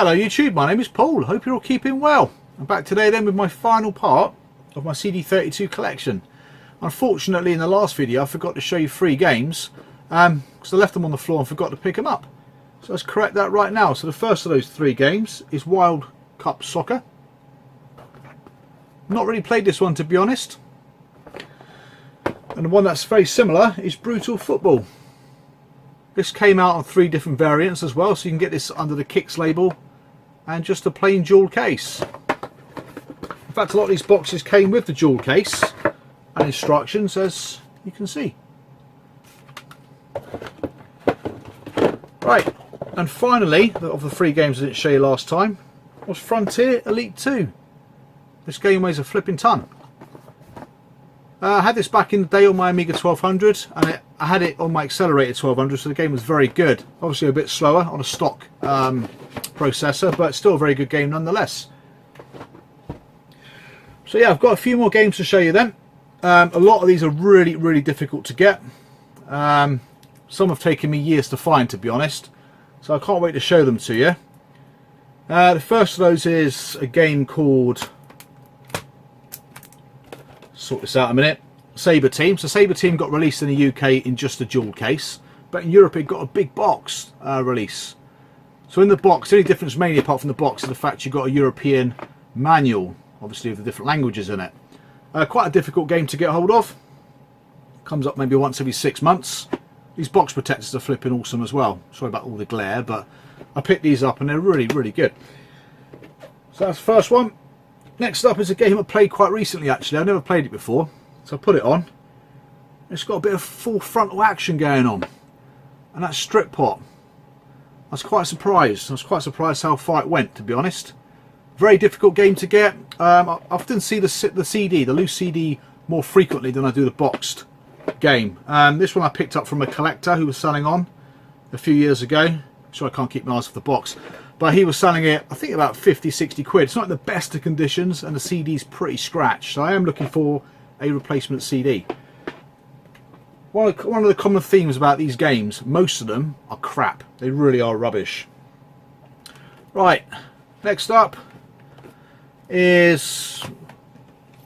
Hello YouTube, my name is Paul. Hope you're all keeping well. I'm back today then with my final part of my CD32 collection. Unfortunately in the last video I forgot to show you 3 games because I left them on the floor and forgot to pick them up. So let's correct that right now. So the first of those 3 games is Wild Cup Soccer. Not really played this one, to be honest. And the one that's very similar is Brutal Football. This came out on 3 different variants as well, so you can get this under the Kicks label and just a plain jewel case. In fact, a lot of these boxes came with the jewel case and instructions, as you can see. Right, and finally, of the 3 games I didn't show you last time, was Frontier Elite 2. This game weighs a flipping ton. I had this back in the day on my Amiga 1200, and I had it on my accelerated 1200, so the game was very good. Obviously a bit slower on a stock processor, but still a very good game nonetheless. So yeah, I've got a few more games to show you then. A lot of these are really difficult to get. Some have taken me years to find, to be honest, so I can't wait to show them to you. The first of those is a game called, sort this out in a minute, Sabre Team. So Sabre Team got released in the UK in just a jewel case, but in Europe it got a big box release. So in the box, the only difference mainly apart from the box is the fact you got a European manual, obviously with the different languages in it. Quite a difficult game to get hold of. Comes up maybe once every 6 months. These box protectors are flipping awesome as well. Sorry about all the glare, but I picked these up and they're really good. So that's the first one. Next up is a game I played quite recently actually. I've never played it before, so I put it on. It's got a bit of full frontal action going on, and that's Strip Pot. I was quite surprised. I was quite surprised how far it went, to be honest. Very difficult game to get. I often see the CD, the loose CD, more frequently than I do the boxed game. This one I picked up from a collector who was selling on a few years ago. So I can't keep my eyes off the box. But he was selling it, I think, about 50-60 quid. It's not in the best of conditions, and the CD's pretty scratched. So I am looking for a replacement CD. One of the common themes about these games, most of them are crap. They really are rubbish. Right, next up is,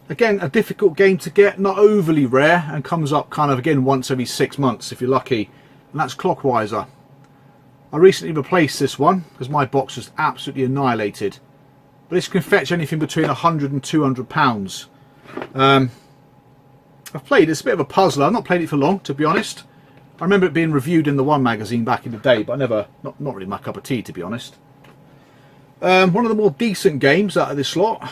again, a difficult game to get, not overly rare, and comes up kind of, again, once every 6 months if you're lucky. And that's Clockwiser. I recently replaced this one because my box was absolutely annihilated. But this can fetch anything between 100 and 200 pounds. I've played it. It's a bit of a puzzler. I've not played it for long, to be honest. I remember it being reviewed in the One magazine back in the day, but I never, not really my cup of tea, to be honest. One of the more decent games out of this lot,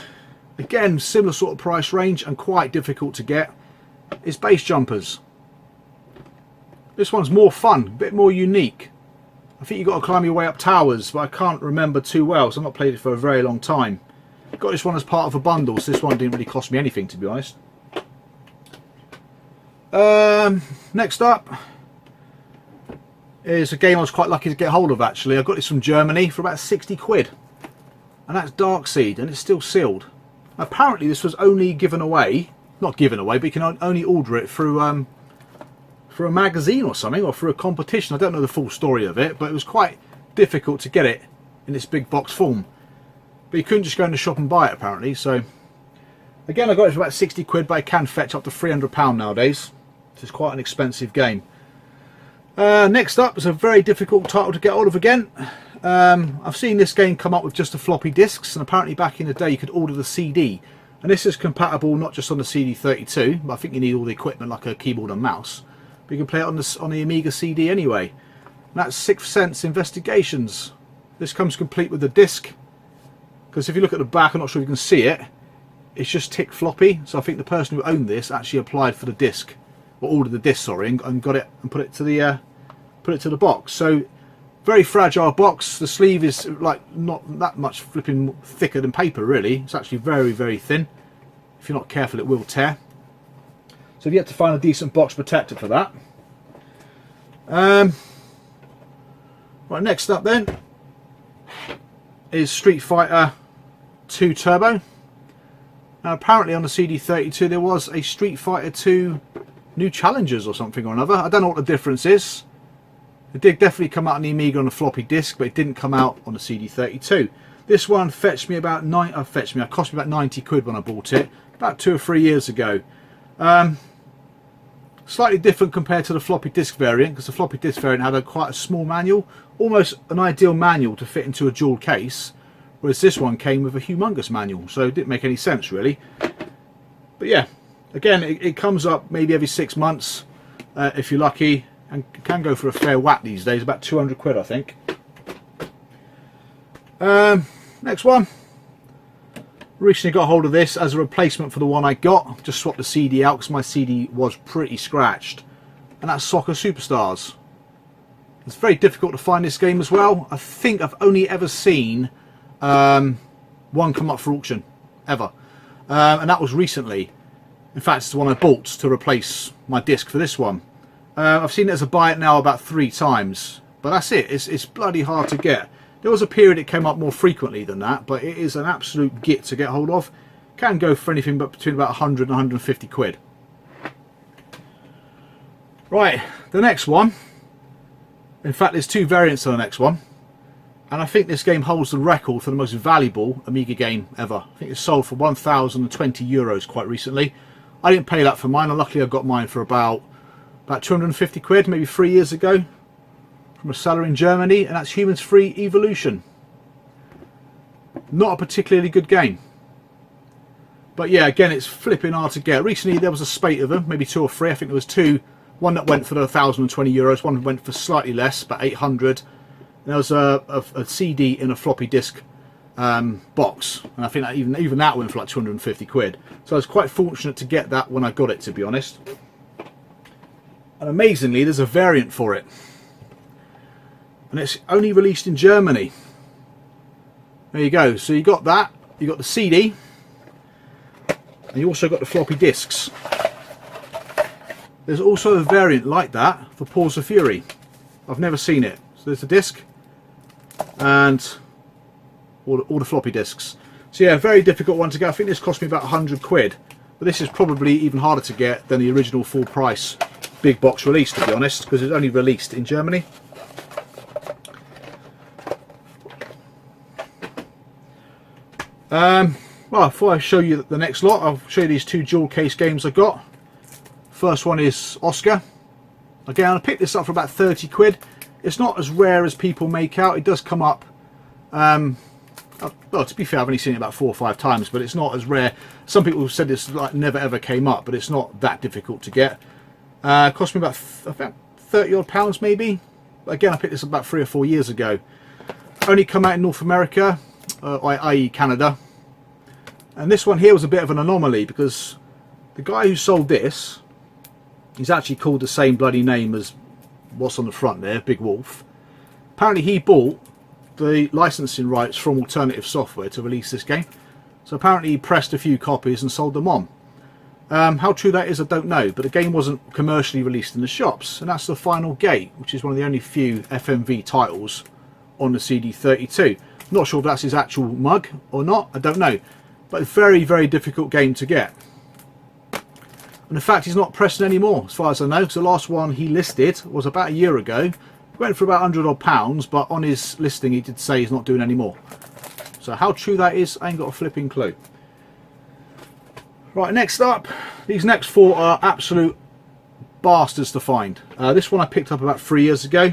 again, similar sort of price range and quite difficult to get, is Base Jumpers. This one's more fun, a bit more unique. I think you've got to climb your way up towers, but I can't remember too well, so I've not played it for a very long time. Got this one as part of a bundle, so this one didn't really cost me anything, to be honest. Next up is a game I was quite lucky to get hold of, actually. I got this from Germany for about 60 quid. And that's Darkseed, and it's still sealed. Apparently this was only given away, not given away, but you can only order it through for a magazine or something, or for a competition. I don't know the full story of it, but it was quite difficult to get it in its big box form. But you couldn't just go in the shop and buy it, apparently. So again, I got it for about 60 quid, but it can fetch up to £300 nowadays. This is quite an expensive game. Next up is a very difficult title to get hold of again. I've seen this game come up with just the floppy disks, and apparently back in the day you could order the CD. And this is compatible not just on the CD32, but I think you need all the equipment like a keyboard and mouse. But you can play it on the Amiga CD anyway. And that's Sixth Sense Investigations. This comes complete with the disc, because if you look at the back, I'm not sure if you can see it, it's just tick floppy. So I think the person who owned this actually applied for the disc, or ordered the disc, sorry, and got it and put it to the box. So very fragile box. The sleeve is like not that much flipping thicker than paper, really. It's actually very thin. If you're not careful, it will tear. So you've yet to find a decent box protector for that. Right, next up then is Street Fighter 2 Turbo. Now apparently on the CD32 there was a Street Fighter 2 New Challengers or something or another. I don't know what the difference is. It did definitely come out on the Amiga on a floppy disk, but it didn't come out on the CD32. This one fetched me about it cost me about 90 quid when I bought it, about 2 or 3 years ago. Slightly different compared to the floppy disk variant, because the floppy disk variant had quite a small manual, almost an ideal manual to fit into a dual case, whereas this one came with a humongous manual, so it didn't make any sense really. But yeah, again, it comes up maybe every 6 months if you're lucky, and can go for a fair whack these days, about 200 quid I think. Next one. Recently got hold of this as a replacement for the one I got. Just swapped the CD out because my CD was pretty scratched. And that's Soccer Superstars. It's very difficult to find this game as well. I think I've only ever seen one come up for auction, ever. And that was recently. In fact, it's the one I bought to replace my disc for this one. I've seen it as a buy it now about 3 times. But that's it. It's bloody hard to get. There was a period it came up more frequently than that, but it is an absolute git to get hold of. Can go for anything but between about 100 and 150 quid. Right, the next one. In fact, there's 2 variants on the next one. And I think this game holds the record for the most valuable Amiga game ever. I think it's sold for 1,020 euros quite recently. I didn't pay that for mine, and luckily I got mine for about 250 quid, maybe 3 years ago. From a seller in Germany, and that's Humans 3 Evolution. Not a particularly good game, but yeah, again, it's flipping hard to get. Recently there was a spate of them, maybe 2 or 3. I think there was 2. One that went for the 1,020 euros, one went for slightly less, about 800. And there was a CD in a floppy disk box, and I think that even that went for like 250 quid. So I was quite fortunate to get that when I got it, to be honest. And amazingly, there's a variant for it. And it's only released in Germany. There you go. So you got that. You got the CD. And you also got the floppy disks. There's also a variant like that for Paws of Fury. I've never seen it. So there's the disc and all the floppy disks. So yeah, a very difficult one to get. I think this cost me about 100 quid. But this is probably even harder to get than the original full price big box release, to be honest, because it's only released in Germany. Well, before I show you the next lot, I'll show you these 2 dual case games I got. First one is Oscar. Again, I picked this up for about 30 quid. It's not as rare as people make out. It does come up, well, to be fair, I've only seen it about 4 or 5 times, but it's not as rare. Some people have said this like never ever came up, but it's not that difficult to get. Cost me about 30 odd pounds maybe. Again, I picked this up about 3 or 4 years ago. Only come out in North America, i.e. Canada. And this one here was a bit of an anomaly, because the guy who sold this, he's actually called the same bloody name as what's on the front there, Big Wolf. Apparently he bought the licensing rights from Alternative Software to release this game. So apparently he pressed a few copies and sold them on. How true that is, I don't know, but the game wasn't commercially released in the shops. And that's The Final Gate, which is one of the only few FMV titles on the CD32. Not sure if that's his actual mug or not, I don't know. But a very, very difficult game to get. And in fact, he's not pressing anymore, as far as I know, because the last one he listed was about a year ago. It went for about 100 odd pounds, but on his listing he did say he's not doing any more. So how true that is, I ain't got a flipping clue. Right, next up, these next 4 are absolute bastards to find. This one I picked up about 3 years ago.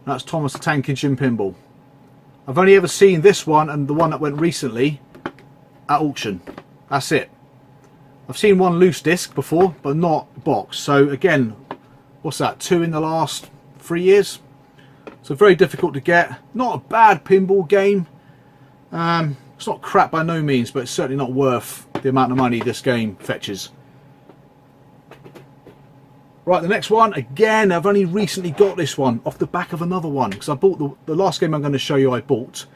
That's Thomas the Tank Engine Pinball. I've only ever seen this one and the one that went recently at auction. That's it. I've seen one loose disc before, but not box. So again, what's that, 2 in the last 3 years? So very difficult to get. Not a bad pinball game. It's not crap by no means, but it's certainly not worth the amount of money this game fetches. Right, the next one, again, I've only recently got this one off the back of another one, because I bought the last game I'm going to show you I bought.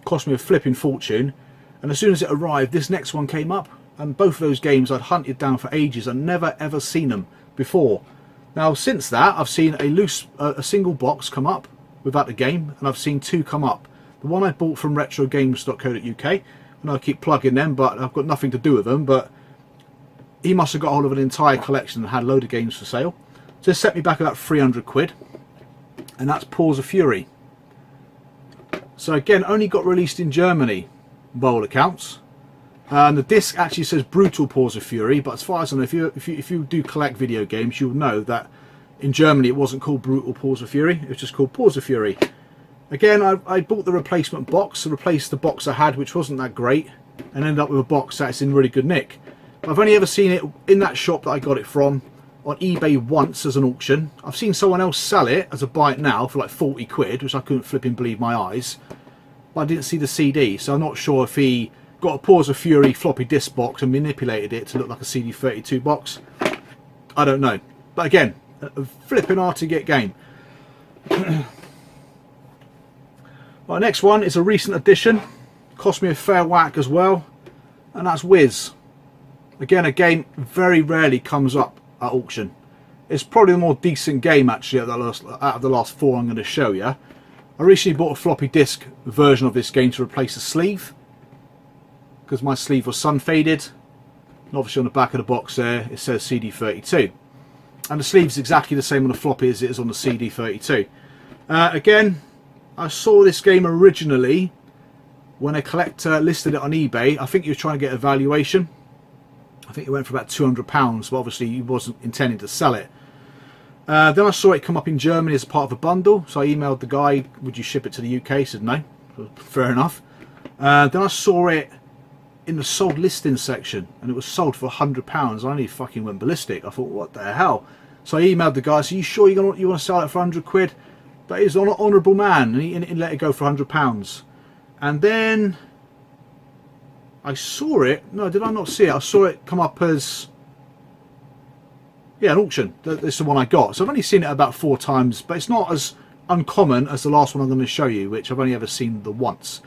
Cost me a flipping fortune. And as soon as it arrived, this next one came up. And both of those games I'd hunted down for ages and never ever seen them before. Now, since that, I've seen a single box come up without the game, and I've seen 2 come up. The one I bought from retrogames.co.uk, and I keep plugging them, but I've got nothing to do with them, but he must have got hold of an entire collection and had a load of games for sale. So this set me back about 300 quid. and that's Paws of Fury. So again, only got released in Germany, by all accounts. The disc actually says Brutal Paws of Fury, but as far as I know, if you do collect video games, you'll know that in Germany it wasn't called Brutal Paws of Fury, it was just called Paws of Fury. Again, I bought the replacement box to replace the box I had, which wasn't that great, and ended up with a box that's in really good nick. But I've only ever seen it in that shop that I got it from, on eBay once as an auction. I've seen someone else sell it as a buy it now for like 40 quid, which I couldn't flipping believe my eyes. But I didn't see the CD, so I'm not sure if he got a Paws of Fury floppy disk box and manipulated it to look like a CD32 box. I don't know. But again, a flipping hard to get game. Right, next one is a recent addition. Cost me a fair whack as well, and that's Wiz. Again, a game very rarely comes up at auction. It's probably the more decent game actually out of the last four I'm going to show you. I recently bought a floppy disk version of this game to replace the sleeve, because my sleeve was sun faded. And obviously on the back of the box there it says CD32, and the sleeve's exactly the same on the floppy as it is on the CD32. Again, I saw this game originally when a collector listed it on eBay. I think he was trying to get a valuation. I think it went for about £200, but obviously he wasn't intending to sell it. Then I saw it come up in Germany as part of a bundle, so I emailed the guy, would you ship it to the UK? He said no. Fair enough. Then I saw it in the sold listings section, and it was sold for £100. I only fucking went ballistic. I thought, what the hell? So I emailed the guy, so you sure you want to sell it for 100 quid? But he's an honourable man, and he let it go for £100. And then I saw it. No, did I not see it? I saw it come up as, yeah, an auction. This is the one I got. So I've only seen it about 4 times, but it's not as uncommon as the last one I'm going to show you, which I've only ever seen the once,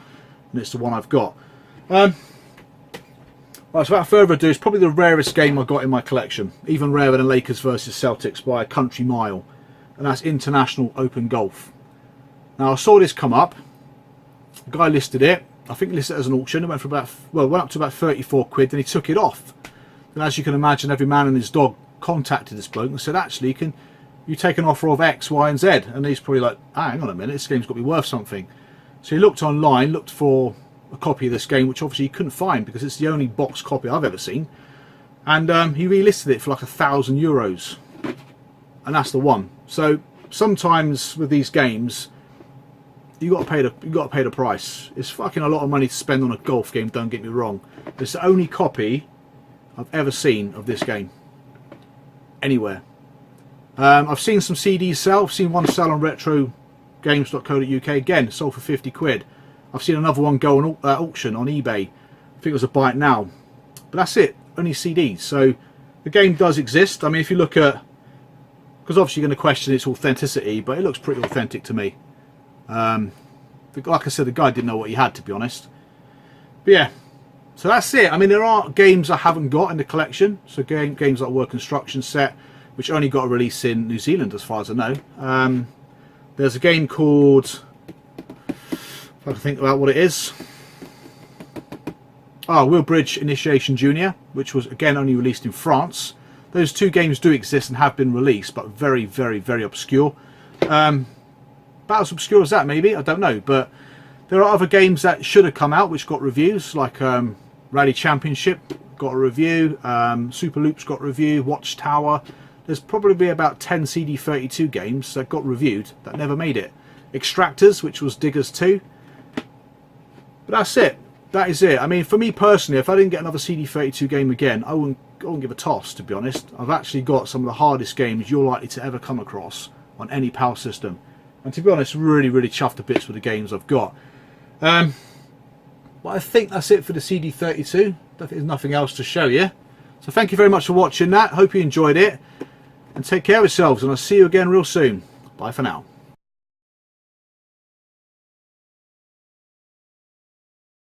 and it's the one I've got. Right, so without further ado, it's probably the rarest game I got in my collection, even rarer than Lakers versus Celtics by a country mile, and that's International Open Golf. Now I saw this come up. The guy listed it. I think he listed it as an auction. It went for about, well, went up to about 34 quid. Then he took it off. And as you can imagine, every man and his dog contacted this bloke and said, actually, can you take an offer of X, Y, and Z? And he's probably like, oh, hang on a minute, this game's got to be worth something. So he looked online, looked for a copy of this game, which obviously he couldn't find because it's the only box copy I've ever seen. And he relisted it for like €1,000, and that's the one. So sometimes with these games, you got to pay the price. It's fucking a lot of money to spend on a golf game. Don't get me wrong. It's the only copy I've ever seen of this game anywhere. I've seen some CDs sell. I've seen one sell on retrogames.co.uk. Again, sold for 50 quid. I've seen another one go on auction on eBay. I think it was a buy it now. But that's it. Only CDs. So the game does exist. I mean, if you look at, because obviously you're going to question its authenticity, but it looks pretty authentic to me. Like I said, the guy didn't know what he had, to be honest. But yeah, so that's it. I mean, there are games I haven't got in the collection. So games like War Construction Set, which only got a release in New Zealand as far as I know. There's a game called, if I can think about what it is, Wheelbridge Initiation Junior, which was again only released in France. Those two games do exist and have been released, but very, very, very obscure. About as obscure as that, maybe, I don't know. But there are other games that should have come out which got reviews, like Rally Championship got a review, Super Loops got a review, Watchtower. There's probably about 10 CD32 games that got reviewed that never made it. Extractors, which was Diggers 2. But that's it. That is it. I mean, for me personally, if I didn't get another CD32 game again, I wouldn't give a toss, to be honest. I've actually got some of the hardest games you're likely to ever come across on any PAL system. And to be honest, really, really chuffed to bits with the games I've got. But I think that's it for the CD32. I don't think there's nothing else to show you. So thank you very much for watching that. Hope you enjoyed it. And take care of yourselves, and I'll see you again real soon. Bye for now.